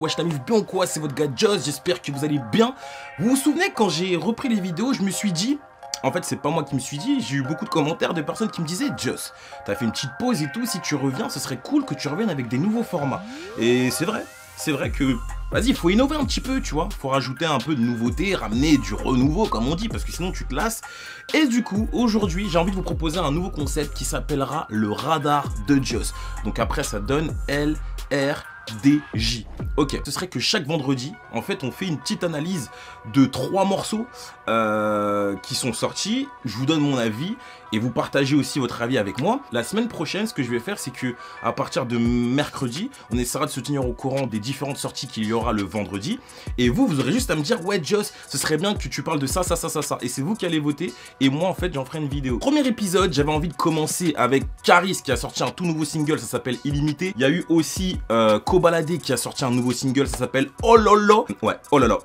Wesh la mif, bien ou quoi? C'est votre gars Joss, j'espère que vous allez bien. Vous vous souvenez quand j'ai repris les vidéos, je me suis dit... En fait, c'est pas moi qui me suis dit, j'ai eu beaucoup de commentaires de personnes qui me disaient « Joss, t'as fait une petite pause et tout, si tu reviens, ce serait cool que tu reviennes avec des nouveaux formats. » Et c'est vrai que, vas-y, il faut innover un petit peu, tu vois. Faut rajouter un peu de nouveauté, ramener du renouveau, comme on dit, parce que sinon tu te lasses. Et du coup, aujourd'hui, j'ai envie de vous proposer un nouveau concept qui s'appellera le radar de Joss. Donc après, ça donne LRDJ. Ok, ce serait que chaque vendredi, en fait, on fait une petite analyse de 3 morceaux qui sont sortis. Je vous donne mon avis et vous partagez aussi votre avis avec moi. La semaine prochaine, ce que je vais faire, c'est que à partir de mercredi, on essaiera de se tenir au courant des différentes sorties qu'il y aura le vendredi. Et vous aurez juste à me dire, ouais, Joss, ce serait bien que tu parles de ça. Et c'est vous qui allez voter. Et moi, en fait, j'en ferai une vidéo. Premier épisode, j'avais envie de commencer avec Caris qui a sorti un tout nouveau single, ça s'appelle Illimité. Il y a eu aussi Kobalade qui a sorti un nouveau single, ça s'appelle Oh Lolo. Ouais, Oh Lolo.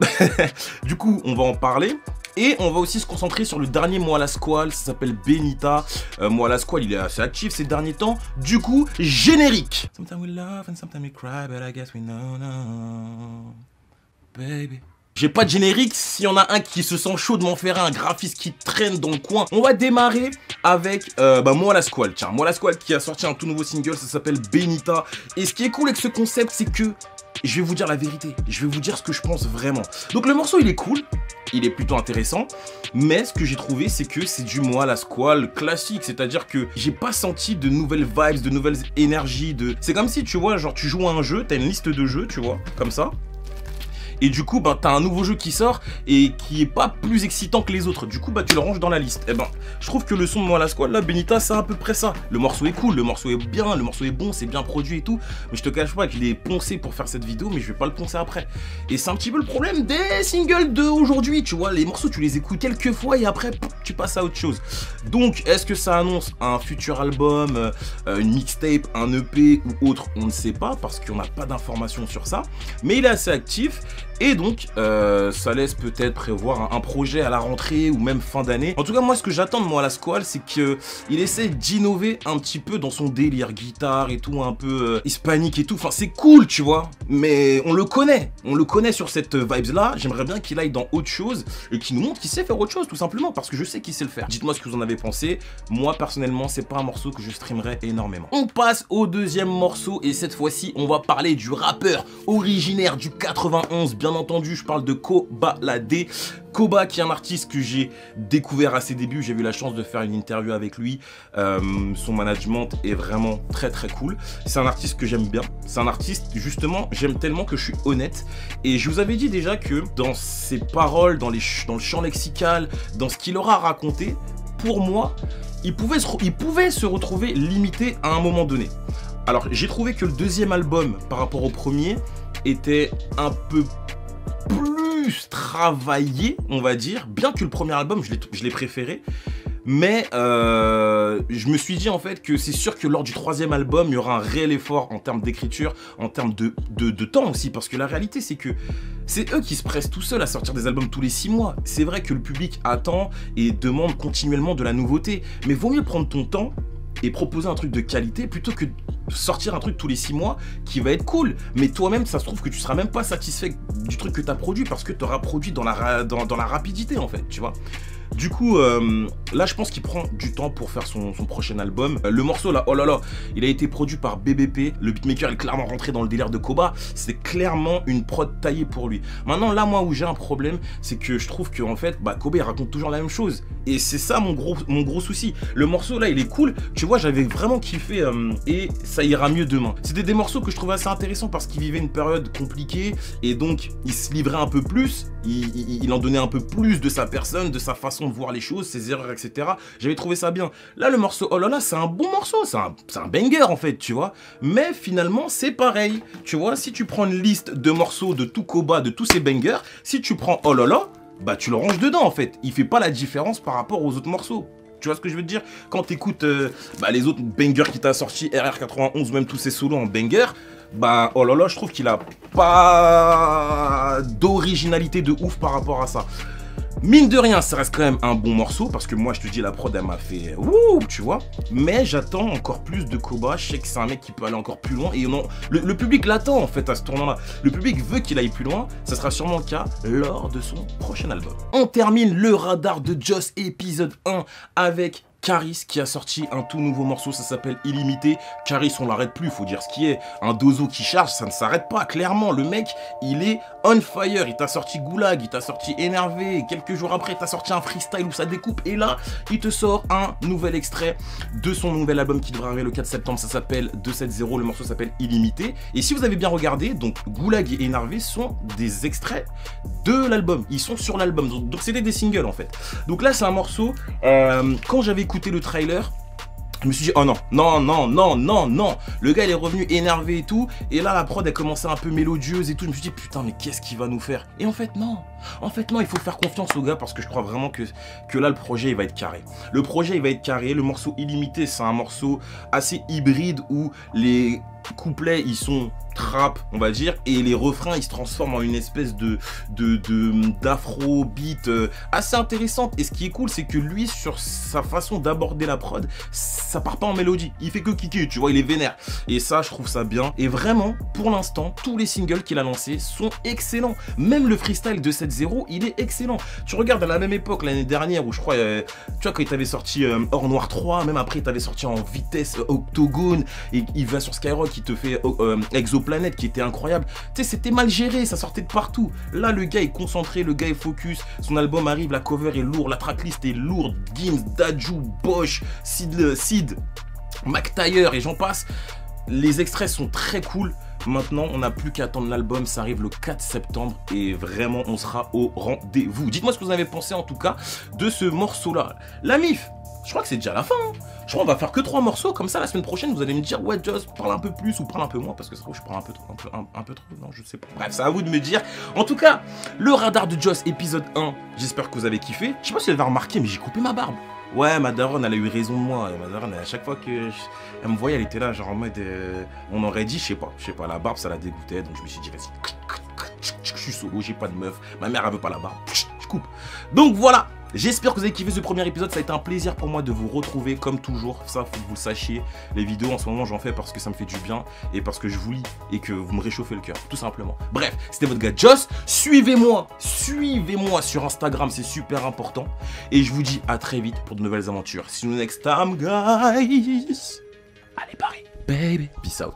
Du coup, on va en parler. Et on va aussi se concentrer sur le dernier Moi la Squale, ça s'appelle Benita. Moi la Squale, il est assez actif ces derniers temps. Du coup, générique. Sometimes we love and sometimes we cry, but I guess we know now, baby. J'ai pas de générique, s'il y en a un qui se sent chaud de m'en faire un graphiste qui traîne dans le coin. On va démarrer avec Moi la Squale. Tiens, Moi la Squale qui a sorti un tout nouveau single, ça s'appelle Benita. Et ce qui est cool avec ce concept, c'est que je vais vous dire la vérité. Je vais vous dire ce que je pense vraiment. Donc le morceau, il est cool. Il est plutôt intéressant, mais ce que j'ai trouvé, c'est que c'est du Moi la Squale classique, c'est-à-dire que j'ai pas senti de nouvelles vibes, de nouvelles énergies, C'est comme si, tu vois, genre tu joues à un jeu, t'as une liste de jeux, tu vois, comme ça. Et du coup, t'as un nouveau jeu qui sort et qui est pas plus excitant que les autres. Du coup, tu le ranges dans la liste. Et je trouve que le son de Moi la Squale, là, Benita, c'est à peu près ça. Le morceau est cool, le morceau est bien, le morceau est bon, c'est bien produit et tout. Mais je te cache pas que je l'ai poncé pour faire cette vidéo, mais je vais pas le poncer après. Et c'est un petit peu le problème des singles d'aujourd'hui, tu vois. Les morceaux, tu les écoutes quelques fois et après, tu passes à autre chose. Donc, est-ce que ça annonce un futur album, une mixtape, un EP ou autre? On ne sait pas parce qu'on n'a pas d'informations sur ça. Mais il est assez actif. Et donc, ça laisse peut-être prévoir un projet à la rentrée ou même fin d'année. En tout cas, moi, ce que j'attends de Moi la Squale, c'est qu'il essaie d'innover un petit peu dans son délire guitare et tout, un peu hispanique et tout. Enfin, c'est cool, tu vois, mais on le connaît sur cette vibes-là. J'aimerais bien qu'il aille dans autre chose et qu'il nous montre qu'il sait faire autre chose, tout simplement, parce que je sais qu'il sait le faire. Dites-moi ce que vous en avez pensé. Moi, personnellement, c'est pas un morceau que je streamerais énormément. On passe au deuxième morceau et cette fois-ci, on va parler du rappeur originaire du 91, bien entendu, je parle de Kobalade. Koba qui est un artiste que j'ai découvert à ses débuts, j'ai eu la chance de faire une interview avec lui. Son management est vraiment très très cool. C'est un artiste que j'aime bien, c'est un artiste justement, j'aime tellement que je suis honnête. Et je vous avais dit déjà que dans ses paroles, dans le champ lexical, dans ce qu'il aura raconté, pour moi, il pouvait se retrouver limité à un moment donné. Alors j'ai trouvé que le deuxième album par rapport au premier était un peu plus travaillé, on va dire, bien que le premier album je l'ai préféré, mais je me suis dit en fait que c'est sûr que lors du troisième album il y aura un réel effort en termes d'écriture, en termes de temps aussi, parce que la réalité c'est que c'est eux qui se pressent tout seuls à sortir des albums tous les 6 mois. C'est vrai que le public attend et demande continuellement de la nouveauté, mais vaut mieux prendre ton temps et proposer un truc de qualité plutôt que sortir un truc tous les 6 mois qui va être cool. Mais toi-même, ça se trouve que tu seras même pas satisfait du truc que tu as produit parce que tu auras produit dans la rapidité en fait, tu vois. Du coup, là, je pense qu'il prend du temps pour faire son prochain album. Le morceau, là, oh là là, il a été produit par BBP. Le beatmaker est clairement rentré dans le délire de Koba. C'est clairement une prod taillée pour lui. Maintenant, là, moi, où j'ai un problème, c'est que je trouve que en fait, Koba, il raconte toujours la même chose. Et c'est ça mon gros souci. Le morceau, là, il est cool. Tu vois, j'avais vraiment kiffé et ça ira mieux demain. C'était des morceaux que je trouvais assez intéressants parce qu'il vivait une période compliquée et donc, il se livrait un peu plus. Il en donnait un peu plus de sa personne, de sa façon de voir les choses, ses erreurs, etc. J'avais trouvé ça bien. Là, le morceau Oh là là, c'est un bon morceau, c'est un banger en fait, tu vois. Mais finalement, c'est pareil. Tu vois, si tu prends une liste de morceaux de tout Koba, de tous ses bangers, si tu prends Oh là là, tu le ranges dedans en fait. Il fait pas la différence par rapport aux autres morceaux. Tu vois ce que je veux te dire? Quand tu écoutes les autres bangers qui t'a sorti, RR91, même tous ses solos en banger, oh là là, je trouve qu'il a pas d'originalité de ouf par rapport à ça. Mine de rien, ça reste quand même un bon morceau parce que moi je te dis la prod elle m'a fait wouh, tu vois. Mais j'attends encore plus de Koba. Je sais que c'est un mec qui peut aller encore plus loin et non, le public l'attend en fait à ce tournant-là. Le public veut qu'il aille plus loin. Ça sera sûrement le cas lors de son prochain album. On termine le radar de Joss épisode 1 avec Caris qui a sorti un tout nouveau morceau, ça s'appelle Illimité. Caris, on l'arrête plus, faut dire ce qui est. Un dozo qui charge, ça ne s'arrête pas, clairement. Le mec, il est on fire. Il t'a sorti Goulag, il t'a sorti Énervé. Quelques jours après, il t'a sorti un freestyle où ça découpe. Et là, il te sort un nouvel extrait de son nouvel album qui devrait arriver le 4 septembre. Ça s'appelle 270, le morceau s'appelle Illimité. Et si vous avez bien regardé, donc Goulag et Énervé sont des extraits de l'album. Ils sont sur l'album. Donc c'était des singles en fait. Donc là, c'est un morceau, quand j'avais écouté le trailer, je me suis dit, oh non, non, non, non, non, non. Le gars, il est revenu énervé et tout. Et là, la prod, elle commençait un peu mélodieuse et tout. Je me suis dit, putain, mais qu'est-ce qu'il va nous faire? Et en fait, non. En fait, non, il faut faire confiance au gars parce que je crois vraiment que là, le projet, il va être carré. Le projet, il va être carré. Le morceau Illimité, c'est un morceau assez hybride où les couplets, ils sont trap, on va dire, et les refrains, ils se transforment en une espèce d'afro-beat assez intéressante. Et ce qui est cool, c'est que lui, sur sa façon d'aborder la prod, ça part pas en mélodie. Il fait que kicker, tu vois, il est vénère. Et ça, je trouve ça bien. Et vraiment, pour l'instant, tous les singles qu'il a lancés sont excellents. Même le freestyle de 7-0, il est excellent. Tu regardes à la même époque, l'année dernière, où je crois, tu vois, quand il t'avait sorti Or Noir 3, même après, il t'avait sorti en vitesse Octogone, et il va sur Skyrock, il te fait Exoplanète, qui était incroyable. Tu sais, c'était mal géré, ça sortait de partout. Là, le gars est concentré, le gars est focus, son album arrive, la cover est lourde, la tracklist est lourde, Gims, Dadju, Bosch, Sid, McTayer et j'en passe. Les extraits sont très cool. Maintenant, on n'a plus qu'à attendre l'album, ça arrive le 4 septembre et vraiment, on sera au rendez-vous. Dites-moi ce que vous en avez pensé en tout cas de ce morceau-là. La MIF, je crois que c'est déjà la fin. Hein. Je crois qu'on va faire que 3 morceaux, comme ça la semaine prochaine vous allez me dire ouais Joss, parle un peu plus ou parle un peu moins, parce que ça je parle un peu trop, non je sais pas. Bref, c'est à vous de me dire. En tout cas, le radar de Joss épisode 1, j'espère que vous avez kiffé. Je sais pas si vous avez remarqué, mais j'ai coupé ma barbe. Ouais, ma daronne, elle a eu raison de moi. Ma daronne, à chaque fois que elle me voyait, elle était là, genre en mode, on aurait dit, je sais pas, la barbe, ça la dégoûtait, donc je me suis dit, vas-y, je suis solo, j'ai pas de meuf, ma mère, elle veut pas la barbe, je coupe. Donc voilà. J'espère que vous avez kiffé ce premier épisode, ça a été un plaisir pour moi de vous retrouver comme toujours, ça faut que vous le sachiez. Les vidéos en ce moment j'en fais parce que ça me fait du bien et parce que je vous lis et que vous me réchauffez le cœur, tout simplement. Bref, c'était votre gars Joss, suivez-moi sur Instagram, c'est super important. Et je vous dis à très vite pour de nouvelles aventures. See you next time guys. Allez Paris, baby, peace out.